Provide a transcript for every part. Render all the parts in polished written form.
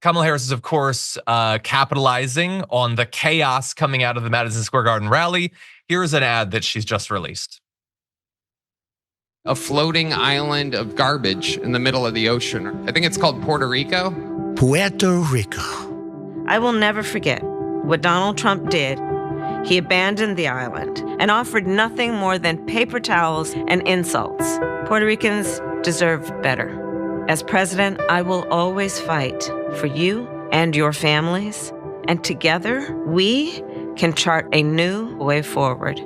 Kamala Harris is, of course, capitalizing on the chaos coming out of the Madison Square Garden rally. Here's an ad that she's just released. A floating island of garbage in the middle of the ocean. I think it's called Puerto Rico. Puerto Rico. I will never forget what Donald Trump did. He abandoned the island and offered nothing more than paper towels and insults. Puerto Ricans deserve better. As president, I will always fight for you and your families, and together we can chart a new way forward.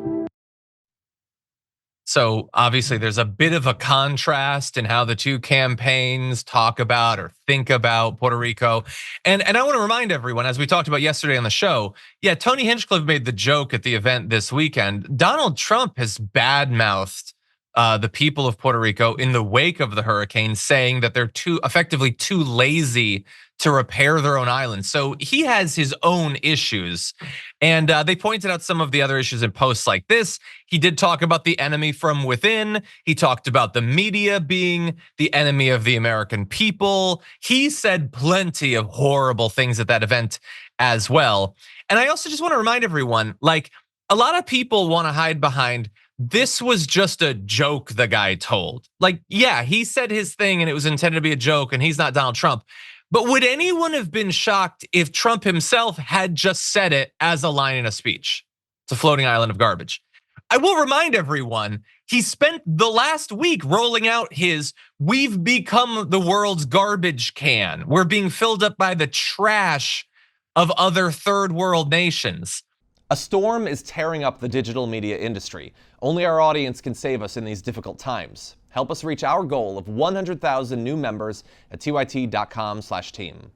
So obviously there's a bit of a contrast in how the two campaigns talk about or think about Puerto Rico. And I want to remind everyone, as we talked about yesterday on the show, yeah, Tony Hinchcliffe made the joke at the event this weekend. Donald Trump has badmouthed the people of Puerto Rico in the wake of the hurricane, saying that they're effectively too lazy to repair their own island. So he has his own issues. And they pointed out some of the other issues in posts like this. He did talk about the enemy from within. He talked about the media being the enemy of the American people. He said plenty of horrible things at that event as well. And I also just want to remind everyone, like, a lot of people want to hide behind, this was just a joke the guy told. Like, yeah, he said his thing and it was intended to be a joke and he's not Donald Trump. But would anyone have been shocked if Trump himself had just said it as a line in a speech? It's a floating island of garbage. I will remind everyone, he spent the last week rolling out his "we've become the world's garbage can. We're being filled up by the trash of other third world nations." A storm is tearing up the digital media industry. Only our audience can save us in these difficult times. Help us reach our goal of 100,000 new members at tyt.com/team.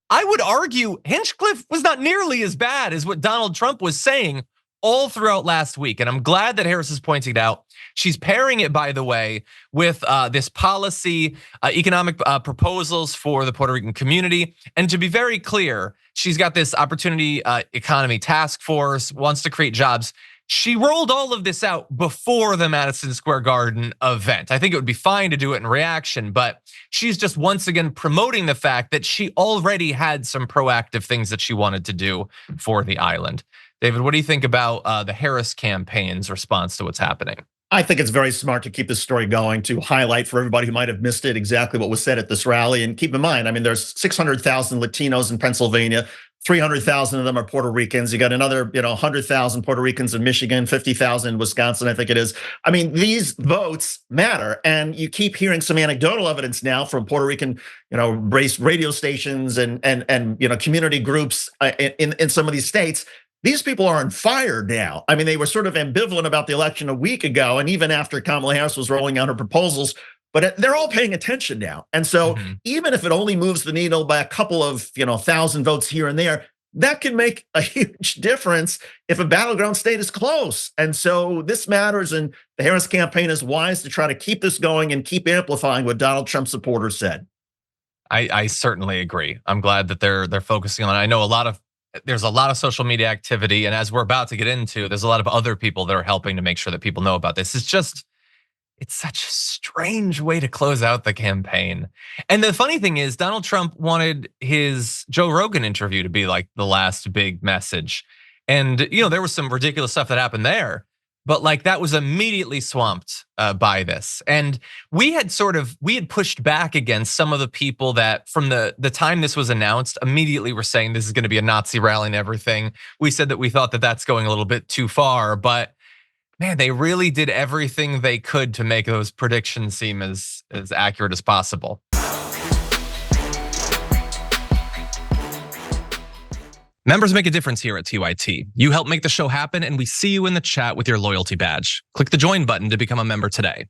I would argue Hinchcliffe was not nearly as bad as what Donald Trump was saying all throughout last week. And I'm glad that Harris is pointing it out. She's pairing it, by the way, with this policy, economic proposals for the Puerto Rican community. And to be very clear, she's got this opportunity economy task force, wants to create jobs. She rolled all of this out before the Madison Square Garden event. I think it would be fine to do it in reaction, but she's just once again promoting the fact that she already had some proactive things that she wanted to do for the island. David, what do you think about the Harris campaign's response to what's happening? I think it's very smart to keep this story going, to highlight for everybody who might have missed it exactly what was said at this rally. And keep in mind, I mean, there's 600,000 Latinos in Pennsylvania. 300,000 of them are Puerto Ricans. You got another, 100,000 Puerto Ricans in Michigan, 50,000 in Wisconsin, I think it is. I mean, these votes matter. And you keep hearing some anecdotal evidence now from Puerto Rican, race radio stations and community groups in some of these states. These people are on fire now. I mean, they were sort of ambivalent about the election a week ago, and even after Kamala Harris was rolling out her proposals, but they're all paying attention now. And so even if it only moves the needle by a couple of, 1,000 votes here and there, that can make a huge difference if a battleground state is close. And so this matters, and the Harris campaign is wise to try to keep this going and keep amplifying what Donald Trump supporters said. I certainly agree. I'm glad that they're focusing on it. I know there's a lot of social media activity, and as we're about to get into, there's a lot of other people that are helping to make sure that people know about this. It's such a strange way to close out the campaign. And the funny thing is, Donald Trump wanted his Joe Rogan interview to be like the last big message. And, there was some ridiculous stuff that happened there, but like that was immediately swamped by this. And we had pushed back against some of the people that from the time this was announced immediately were saying this is going to be a Nazi rally and everything. We said that we thought that that's going a little bit too far, but man, they really did everything they could to make those predictions seem as accurate as possible. Members make a difference here at TYT. You help make the show happen, and we see you in the chat with your loyalty badge. Click the join button to become a member today.